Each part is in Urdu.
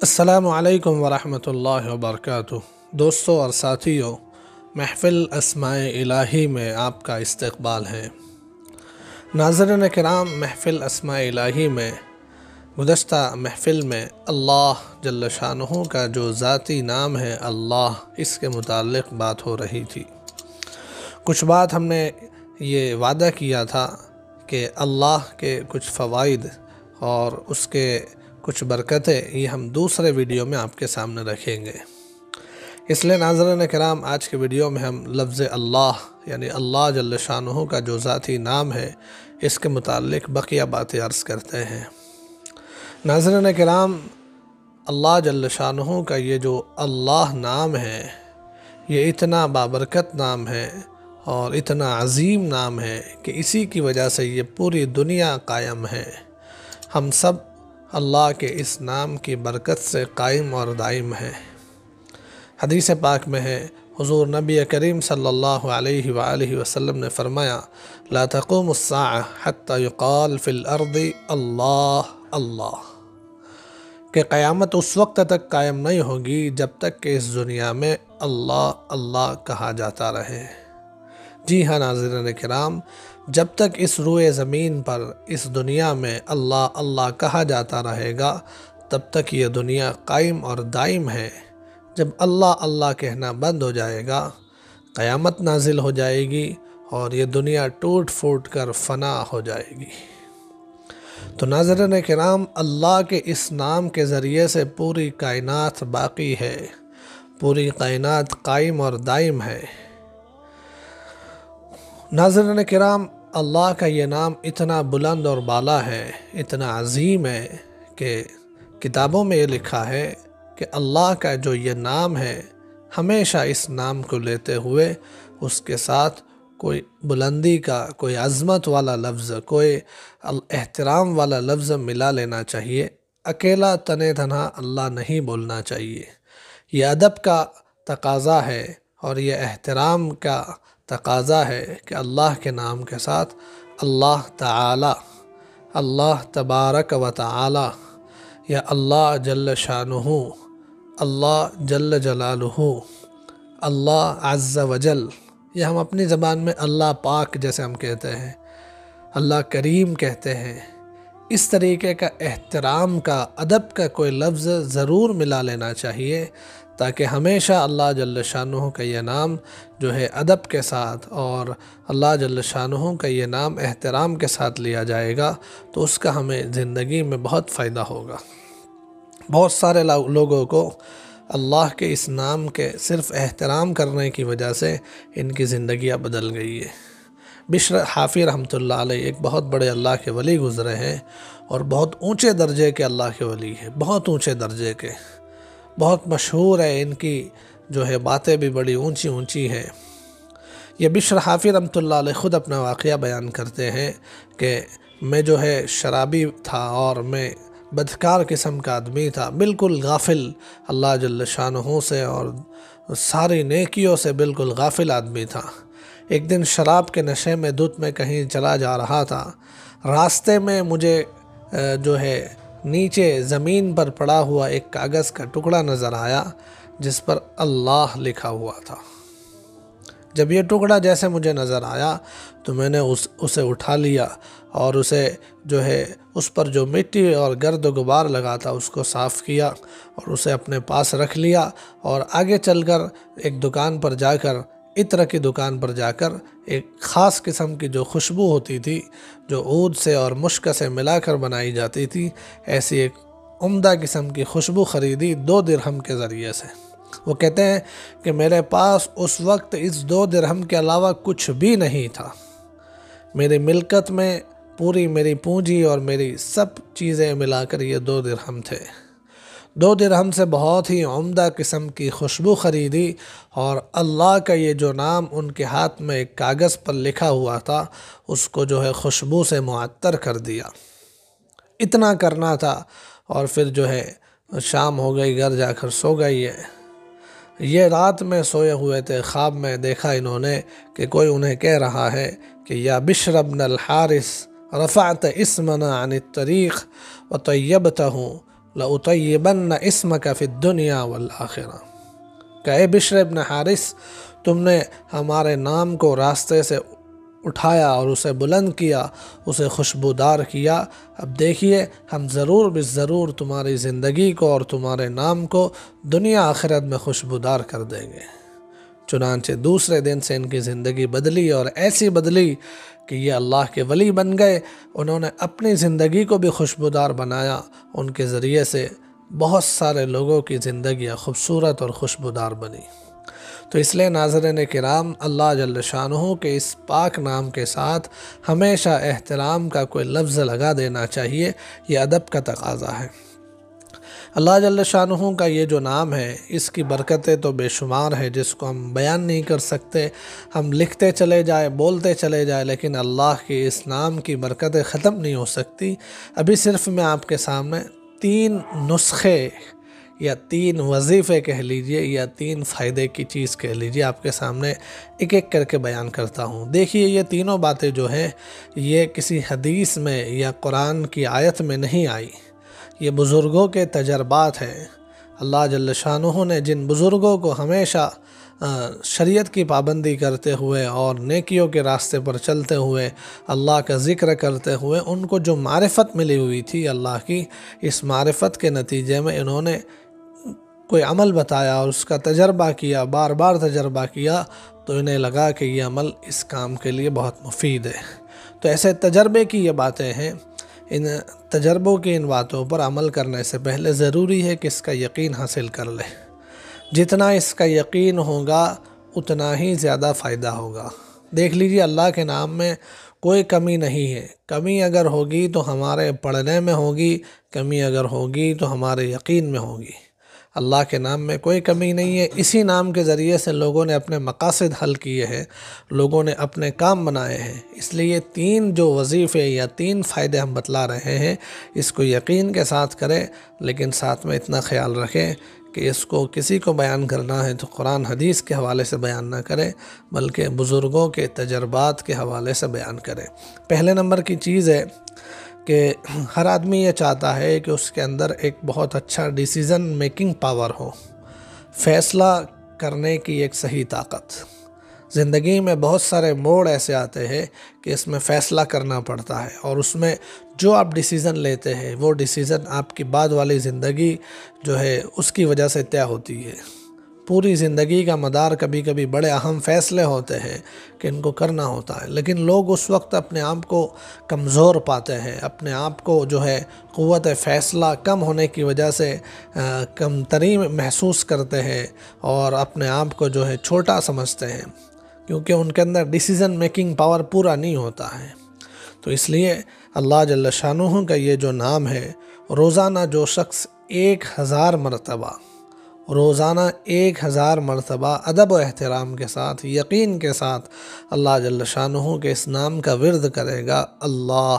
السلام علیکم ورحمۃ اللہ وبرکاتہ۔ دوستوں اور ساتھیوں، محفل اسماء الہی میں آپ کا استقبال ہے۔ ناظرین کرام، محفل اسماء الہی میں گزشتہ محفل میں اللہ جل شانہ کا جو ذاتی نام ہے اللہ، اس کے متعلق بات ہو رہی تھی۔ کچھ بات ہم نے یہ وعدہ کیا تھا کہ اللہ کے کچھ فوائد اور اس کے کچھ برکتیں یہ ہم دوسرے ویڈیو میں آپ کے سامنے رکھیں گے۔ اس لیے ناظرین کرام، آج کے ویڈیو میں ہم لفظ اللہ یعنی اللہ جل شانہ کا جو ذاتی نام ہے اس کے متعلق بقیہ باتیں عرض کرتے ہیں۔ ناظرین کرام، اللہ جل شانہ کا یہ جو اللہ نام ہے یہ اتنا بابرکت نام ہے اور اتنا عظیم نام ہے کہ اسی کی وجہ سے یہ پوری دنیا قائم ہے۔ ہم سب اللہ کے اس نام کی برکت سے قائم اور دائم ہے۔ حدیث پاک میں ہے، حضور نبی کریم صلی اللہ علیہ وآلہ وسلم نے فرمایا، لا تقوم الساعة حتى يقال في الارض اللہ اللہ، کہ قیامت اس وقت تک قائم نہیں ہوگی جب تک کہ اس دنیا میں اللہ اللہ کہا جاتا رہے۔ جی ہاں ناظرین کرام، جب تک اس روئے زمین پر اس دنیا میں اللہ اللہ کہا جاتا رہے گا تب تک یہ دنیا قائم اور دائم ہے۔ جب اللہ اللہ کہنا بند ہو جائے گا، قیامت نازل ہو جائے گی اور یہ دنیا ٹوٹ پھوٹ کر فنا ہو جائے گی۔ تو ناظرین کرام، اللہ کے اس نام کے ذریعے سے پوری کائنات باقی ہے، پوری کائنات قائم اور دائم ہے۔ ناظرین کرام، اللہ کا یہ نام اتنا بلند اور بالا ہے، اتنا عظیم ہے کہ کتابوں میں یہ لکھا ہے کہ اللہ کا جو یہ نام ہے، ہمیشہ اس نام کو لیتے ہوئے اس کے ساتھ کوئی بلندی کا، کوئی عظمت والا لفظ، کوئی احترام والا لفظ ملا لینا چاہیے۔ اکیلا تنہا اللہ نہیں بولنا چاہیے۔ یہ ادب کا تقاضا ہے اور یہ احترام کا تقاضا ہے کہ اللہ کے نام کے ساتھ اللہ تعالی، اللہ تبارک و تعالی یا اللہ جل شانہ، اللہ جل جلالہ، اللہ عز و جل، یا ہم اپنی زبان میں اللہ پاک جیسے ہم کہتے ہیں، اللہ کریم کہتے ہیں، اس طریقے کا احترام کا، ادب کا کوئی لفظ ضرور ملا لینا چاہیے تاکہ ہمیشہ اللہ جل شانہ کا یہ نام جو ہے ادب کے ساتھ اور اللہ جل شانہ کا یہ نام احترام کے ساتھ لیا جائے گا تو اس کا ہمیں زندگی میں بہت فائدہ ہوگا۔ بہت سارے لوگوں کو اللہ کے اس نام کے صرف احترام کرنے کی وجہ سے ان کی زندگیاں بدل گئی ہے۔ بشر حافی رحمۃ اللہ علیہ ایک بہت بڑے اللہ کے ولی گزرے ہیں اور بہت اونچے درجے کے اللہ کے ولی ہیں، بہت اونچے درجے کے، بہت مشہور ہے، ان کی جو ہے باتیں بھی بڑی اونچی اونچی ہیں۔ یہ بشر حافی رحمۃ اللہ علیہ خود اپنا واقعہ بیان کرتے ہیں کہ میں جو ہے شرابی تھا اور میں بدکار قسم کا آدمی تھا، بالکل غافل اللہ جل شانہ سے اور ساری نیکیوں سے بالکل غافل آدمی تھا۔ ایک دن شراب کے نشے میں دھت میں کہیں چلا جا رہا تھا، راستے میں مجھے جو ہے نیچے زمین پر پڑا ہوا ایک کاغذ کا ٹکڑا نظر آیا جس پر اللہ لکھا ہوا تھا۔ جب یہ ٹکڑا جیسے مجھے نظر آیا تو میں نے اسے اٹھا لیا اور اسے جو ہے اس پر جو مٹی اور گرد و غبار لگا تھا اس کو صاف کیا اور اسے اپنے پاس رکھ لیا اور آگے چل کر ایک دکان پر جا کر، عطر کی دکان پر جا کر، ایک خاص قسم کی جو خوشبو ہوتی تھی جو عود سے اور مشک سے ملا کر بنائی جاتی تھی، ایسی ایک عمدہ قسم کی خوشبو خریدی 2 درہم کے ذریعے سے۔ وہ کہتے ہیں کہ میرے پاس اس وقت اس 2 درہم کے علاوہ کچھ بھی نہیں تھا۔ میری ملکت میں پوری میری پونجی اور میری سب چیزیں ملا کر یہ 2 درہم تھے۔ 2 درہم سے بہت ہی عمدہ قسم کی خوشبو خریدی اور اللہ کا یہ جو نام ان کے ہاتھ میں ایک کاغذ پر لکھا ہوا تھا اس کو جو ہے خوشبو سے معطر کر دیا۔ اتنا کرنا تھا اور پھر جو ہے شام ہو گئی، گھر جا کر سو گئی ہے۔ یہ رات میں سوئے ہوئے تھے، خواب میں دیکھا انہوں نے کہ کوئی انہیں کہہ رہا ہے کہ یا بشر بن الحارث رفعت اسمنا عن الطریق وطیبتہ لأطیبن اسمک فی الدنیا والآخرہ، کہ اے بشر ابن حارث، تم نے ہمارے نام کو راستے سے اٹھایا اور اسے بلند کیا، اسے خوشبودار کیا، اب دیکھیے ہم ضرور بالضرور تمہاری زندگی کو اور تمہارے نام کو دنیا آخرت میں خوشبودار کر دیں گے۔ چنانچہ دوسرے دن سے ان کی زندگی بدلی، اور ایسی بدلی کہ یہ اللہ کے ولی بن گئے۔ انہوں نے اپنی زندگی کو بھی خوشبودار بنایا، ان کے ذریعے سے بہت سارے لوگوں کی زندگیاں خوبصورت اور خوشبودار بنی۔ تو اس لیے ناظرین کرام، اللہ جل شانہ کے اس پاک نام کے ساتھ ہمیشہ احترام کا کوئی لفظ لگا دینا چاہیے، یہ ادب کا تقاضا ہے۔ اللہ جل شانہ کا یہ جو نام ہے، اس کی برکتیں تو بے شمار ہے، جس کو ہم بیان نہیں کر سکتے۔ ہم لکھتے چلے جائیں، بولتے چلے جائیں، لیکن اللہ کے اس نام کی برکتیں ختم نہیں ہو سکتی۔ ابھی صرف میں آپ کے سامنے 3 نسخے یا 3 وظیفے کہہ لیجئے، یا 3 فائدے کی چیز کہہ لیجئے، آپ کے سامنے ایک ایک کر کے بیان کرتا ہوں۔ دیکھیے یہ تینوں باتیں جو ہیں، یہ کسی حدیث میں یا قرآن کی آیت میں نہیں آئی، یہ بزرگوں کے تجربات ہیں۔ اللہ جل شانہ نے جن بزرگوں کو ہمیشہ شریعت کی پابندی کرتے ہوئے اور نیکیوں کے راستے پر چلتے ہوئے، اللہ کا ذکر کرتے ہوئے، ان کو جو معرفت ملی ہوئی تھی اللہ کی، اس معرفت کے نتیجے میں انہوں نے کوئی عمل بتایا اور اس کا تجربہ کیا، بار بار تجربہ کیا، تو انہیں لگا کہ یہ عمل اس کام کے لیے بہت مفید ہے۔ تو ایسے تجربے کی یہ باتیں ہیں۔ ان تجربوں کی ان باتوں پر عمل کرنے سے پہلے ضروری ہے کہ اس کا یقین حاصل کر لے۔ جتنا اس کا یقین ہوگا اتنا ہی زیادہ فائدہ ہوگا۔ دیکھ لیجیے اللہ کے نام میں کوئی کمی نہیں ہے۔ کمی اگر ہوگی تو ہمارے پڑھنے میں ہوگی، کمی اگر ہوگی تو ہمارے یقین میں ہوگی۔ اللہ کے نام میں کوئی کمی نہیں ہے۔ اسی نام کے ذریعے سے لوگوں نے اپنے مقاصد حل کیے ہیں، لوگوں نے اپنے کام بنائے ہیں۔ اس لیے یہ 3 جو وظیفے یا 3 فائدے ہم بتلا رہے ہیں، اس کو یقین کے ساتھ کریں، لیکن ساتھ میں اتنا خیال رکھیں کہ اس کو کسی کو بیان کرنا ہے تو قرآن حدیث کے حوالے سے بیان نہ کریں، بلکہ بزرگوں کے تجربات کے حوالے سے بیان کریں۔ پہلے نمبر کی چیز ہے کہ ہر آدمی یہ چاہتا ہے کہ اس کے اندر ایک بہت اچھا ڈیسیزن میکنگ پاور ہو، فیصلہ کرنے کی ایک صحیح طاقت۔ زندگی میں بہت سارے موڑ ایسے آتے ہیں کہ اس میں فیصلہ کرنا پڑتا ہے، اور اس میں جو آپ ڈیسیزن لیتے ہیں وہ ڈیسیزن آپ کی بعد والی زندگی جو ہے اس کی وجہ سے طے ہوتی ہے۔ پوری زندگی کا مدار کبھی کبھی بڑے اہم فیصلے ہوتے ہیں کہ ان کو کرنا ہوتا ہے، لیکن لوگ اس وقت اپنے آپ کو کمزور پاتے ہیں، اپنے آپ کو جو ہے قوت فیصلہ کم ہونے کی وجہ سے کم ترین محسوس کرتے ہیں، اور اپنے آپ کو جو ہے چھوٹا سمجھتے ہیں، کیونکہ ان کے اندر ڈیسیزن میکنگ پاور پورا نہیں ہوتا ہے۔ تو اس لیے اللہ جل شانہ کا یہ جو نام ہے، روزانہ جو شخص 1000 مرتبہ، روزانہ 1000 مرتبہ ادب و احترام کے ساتھ، یقین کے ساتھ اللہ جل شانہ کے اس نام کا ورد کرے گا، اللہ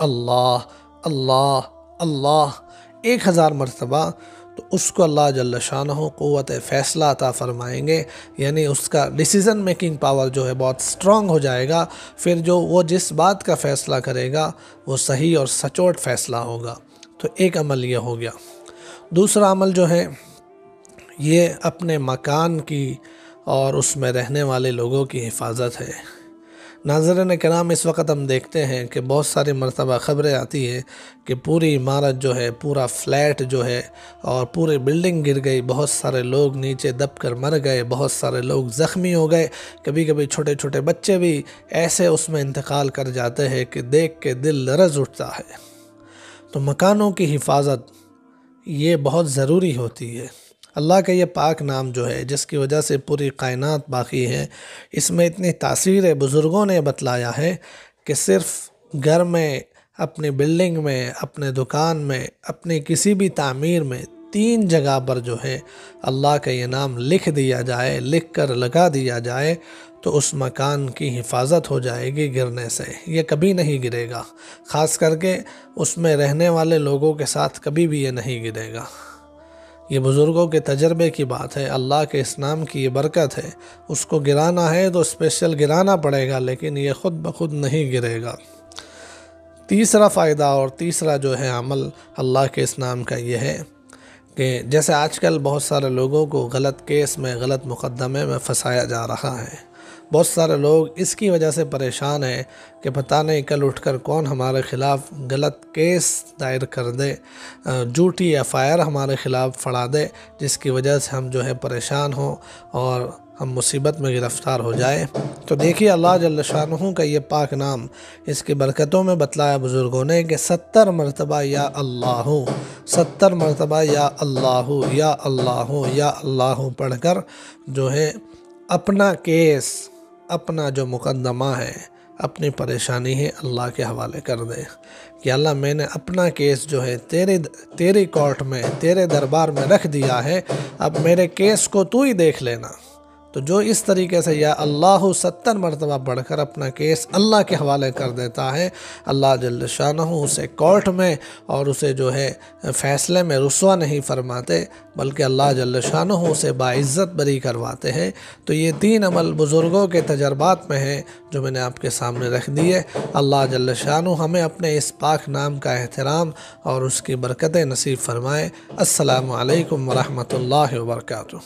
اللہ اللہ اللہ 1000 مرتبہ، تو اس کو اللہ جل شانہ قوت فیصلہ عطا فرمائیں گے، یعنی اس کا ڈیسیزن میکنگ پاور جو ہے بہت سٹرونگ ہو جائے گا۔ پھر جو وہ جس بات کا فیصلہ کرے گا وہ صحیح اور سچوٹ فیصلہ ہوگا۔ تو ایک عمل یہ ہو گیا۔ دوسرا عمل جو ہے یہ اپنے مکان کی اور اس میں رہنے والے لوگوں کی حفاظت ہے۔ ناظرین کرام، اس وقت ہم دیکھتے ہیں کہ بہت ساری مرتبہ خبریں آتی ہیں کہ پوری عمارت جو ہے، پورا فلیٹ جو ہے اور پوری بلڈنگ گر گئی، بہت سارے لوگ نیچے دب کر مر گئے، بہت سارے لوگ زخمی ہو گئے، کبھی کبھی چھوٹے چھوٹے بچے بھی ایسے اس میں انتقال کر جاتے ہیں کہ دیکھ کے دل لرز اٹھتا ہے۔ تو مکانوں کی حفاظت یہ بہت ضروری ہوتی ہے۔ اللہ کا یہ پاک نام جو ہے، جس کی وجہ سے پوری کائنات باقی ہے، اس میں اتنی تاثیر ہے۔ بزرگوں نے بتلایا ہے کہ صرف گھر میں، اپنی بلڈنگ میں، اپنے دکان میں، اپنی کسی بھی تعمیر میں 3 جگہ پر جو ہے اللہ کا یہ نام لکھ دیا جائے، لکھ کر لگا دیا جائے، تو اس مکان کی حفاظت ہو جائے گی گرنے سے۔ یہ کبھی نہیں گرے گا، خاص کر کے اس میں رہنے والے لوگوں کے ساتھ کبھی بھی یہ نہیں گرے گا۔ یہ بزرگوں کے تجربے کی بات ہے، اللہ کے اس نام کی یہ برکت ہے۔ اس کو گرانا ہے تو اسپیشل گرانا پڑے گا، لیکن یہ خود بخود نہیں گرے گا۔ تیسرا فائدہ اور تیسرا جو ہے عمل اللہ کے اس نام کا یہ ہے کہ جیسے آج کل بہت سارے لوگوں کو غلط کیس میں، غلط مقدمے میں پھنسایا جا رہا ہے، بہت سارے لوگ اس کی وجہ سے پریشان ہیں کہ پتہ نہیں کل اٹھ کر کون ہمارے خلاف غلط کیس دائر کر دے، جھوٹی FIR ہمارے خلاف پڑھا دے، جس کی وجہ سے ہم جو ہے پریشان ہوں اور ہم مصیبت میں گرفتار ہو جائے۔ تو دیکھیے اللہ جل شانہ کا یہ پاک نام، اس کی برکتوں میں بتلایا بزرگوں نے کہ 70 مرتبہ یا اللہ، 70 مرتبہ یا اللہ یا اللہ یا اللہ پڑھ کر جو ہے اپنا کیس، اپنا جو مقدمہ ہے، اپنی پریشانی ہے اللہ کے حوالے کر دے کہ اللہ میں نے اپنا کیس جو ہے تیری کورٹ میں، تیرے دربار میں رکھ دیا ہے، اب میرے کیس کو تو ہی دیکھ لینا۔ تو جو اس طریقے سے یا اللہ 70 مرتبہ پڑھ کر اپنا کیس اللہ کے حوالے کر دیتا ہے، اللہ جل شانہ اسے کورٹ میں اور اسے جو ہے فیصلے میں رسوا نہیں فرماتے، بلکہ اللہ جل شانہ اسے باعزت بری کرواتے ہیں۔ تو یہ 3 عمل بزرگوں کے تجربات میں ہیں جو میں نے آپ کے سامنے رکھ دیے۔ اللہ جل شانہ ہمیں اپنے اس پاک نام کا احترام اور اس کی برکتیں نصیب فرمائے۔ السلام علیکم ورحمۃ اللہ وبرکاتہ۔